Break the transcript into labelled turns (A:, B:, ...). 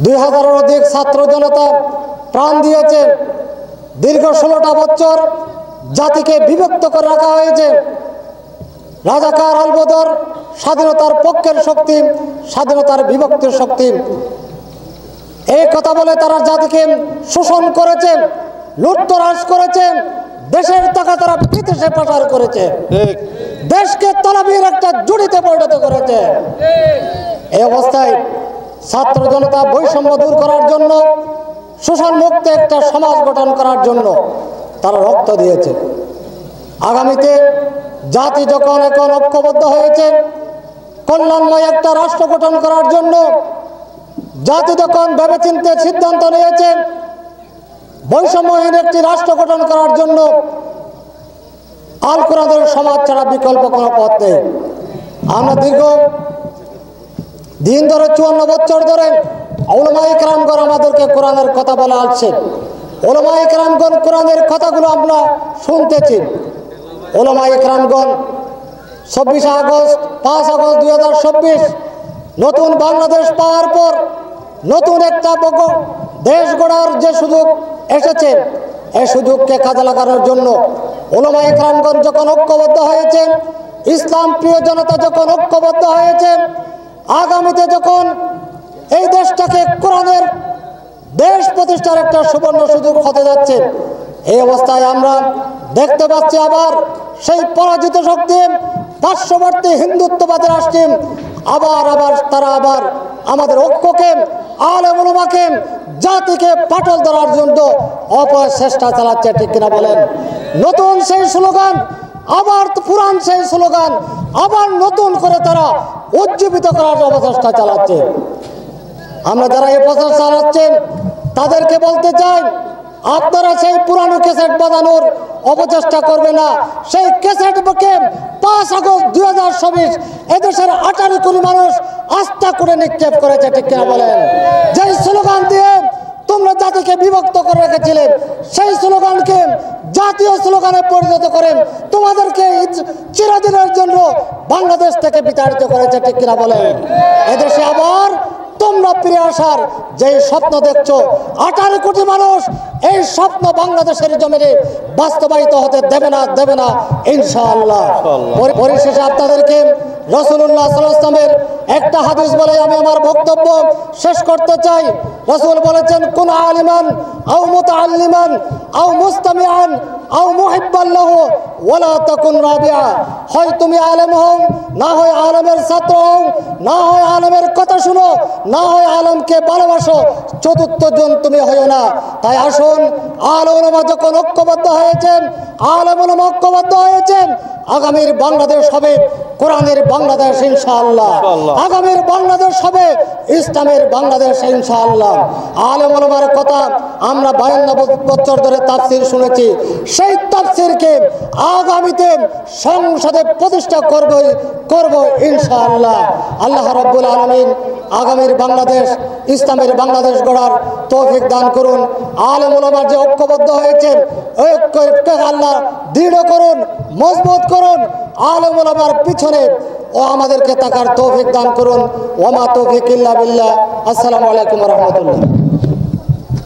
A: 2000-এর অধিক ছাত্র জনতা প্রাণ দিয়েছে। দীর্ঘ 16টা বছর জাতিকে বিভক্ত করে রাখা হয়েছে। রাজাকার আলবদর স্বাধীনতার পক্ষের শক্তি, স্বাধীনতার বিভক্তির শক্তি, এই কথা বলে তারা জাতিকে শোষণ করেছে, লুটতরাজ করেছে, দেশের টাকা তারা বিদেশে পাচার করেছে, দেশকে তলাবির একটা জুড়িতে পরিণত করেছে। এই অবস্থায় ছাত্র জনতা বৈষম্য দূর করার জন্য, শোষণ মুক্ত একটা সমাজ গঠন করার জন্য তারা রক্ত দিয়েছে। আগামীতে জাতি যখন এখন ঐক্যবদ্ধ হয়েছে কল্যাণময় একটা রাষ্ট্র গঠন করার জন্য, জাতি যখন ভেবেচিন্তে সিদ্ধান্ত নিয়েছে বৈষম্যহীন একটি রাষ্ট্র গঠন করার জন্য, আল কোরআনের সমাজ ছাড়া বিকল্প কোনো পথ নেই। আমরা দীর্ঘ দিন ধরে 54 বছর ধরে উলামায়ে কেরামগণ আমাদেরকে কোরআনের কথা বলে আসছে। উলামায়ে কেরামগণ কোরআনের কথাগুলো আমরা শুনতেছি। উলামায়ে কেরামগণ 5 আগস্ট 2024 নতুন বাংলাদেশ পাওয়ার পর নতুন একটা দেশ গড়ার যে সুযোগ এসেছে, এই সুযোগকে কাজে লাগানোর জন্য উলামায়ে কেরামগণ যখন ঐক্যবদ্ধ হয়েছেন, ইসলাম প্রিয় জনতা যখন ঐক্যবদ্ধ হয়েছেন, আগামীতে যখন এই দেশটাকে কোরআনের দেশ প্রতিষ্ঠার একটা সুবর্ণ সুযোগ হতে যাচ্ছে, এই অবস্থায় আমরা দেখতে পাচ্ছি আবার সেই পরাজিত শক্তি পার্শ্ববর্তী হিন্দুত্ববাদী রাষ্ট্র তারা আবার আমাদের ঐক্যকে, আলেম উলামাকে, জাতিকে পাটল ধরার জন্য অপচেষ্টা চালাচ্ছে। ঠিক কিনা বলেন? নতুন সেই স্লোগান, আবার পুরান সেই স্লোগান আবার নতুন করে তারা উজ্জীবিত করার অপচেষ্টা চালাচ্ছে। আমরা যারা এই প্রচেষ্টা চালাচ্ছেন তাদেরকে বলতে চাই, আপনারা সেই পুরানো ক্যাসেট বাজানোর অপচেষ্টা করবে না। সেই ক্যাসেটকে 5 আগস্ট 2024 এদেশের 18 কোটি মানুষ আস্থা করে নিক্ষেপ করেছে। ঠিক কিনা বলেন? যেই স্লোগান দিয়ে তোমরা জাতিকে বিভক্ত করে রেখেছিলেন, সেই স্লোগানকে জাতীয় স্লোগানে পরিণত করেন তোমাদেরকে চিরদিনের জন্য বাংলাদেশ থেকে বিতাড়িত করেছে। ঠিক কিনা বলেন? এদেশে আবার তোমরা ফিরে আসার যে স্বপ্ন দেখছো, 18 কোটি মানুষ এই স্বপ্ন বাংলাদেশের জমিনে বাস্তবায়িত হতে দেবে না ইনশাআল্লাহ। পরিশেষে আপনাদেরকে রাসূলুল্লাহ সাল্লাল্লাহু আলাইহি ওয়াসাল্লামের একটা হাদিস বলে আমি আমার বক্তব্য শেষ করতে চাই। রাসূল বলেছেন, কুন আলিমান আও মুতাআল্লিমান আও মুস্তামিআন আও মুহিব্বান লাহু ওয়ালা তাকুন রাবিআ। হয় তুমি আলেম হও, না হয় আলেমের ছাত্র হও, না হয় আলেমের কথা শুনো, না হয় আলেমকে ভালোবাসো, চতুর্থ জন তুমি হইও না। তাই আসুন, আলেম উলামা যখন ঐক্যবদ্ধ হয়েছেন, আলেম উলামা ঐক্যবদ্ধ হয়েছেন, আগামীর বাংলাদেশ হবে কোরআনের বাংলাদেশ ইনশাআল্লাহ। আগামীর বাংলাদেশ হবে ইসলামের বাংলাদেশ ইনশাআল্লাহ। আলেম ওলামার কথা আমরা 52 বছর ধরে তাফসীর শুনেছি, সেই তাফসীরকে আগামীতে সংসদে প্রতিষ্ঠা করব ইনশাআল্লাহ। আল্লাহ রাব্বুল আলামিন আগামীর বাংলাদেশ ইসলামের বাংলাদেশ গড়ার তৌফিক দান করুন। আলেম ওলামা যে ঐক্যবদ্ধ হয়েছে, ঐক্যকে আল্লাহ দৃঢ় করুন, মজবুত করুন। আলেম ওলামার পিছনে আমাদেরকে তাকার তৌফিক দান করুন। ওয়া মা তৌফিক ইল্লা বিল্লাহ। আসসালামু আলাইকুম ওয়া রাহমাতুল্লাহ।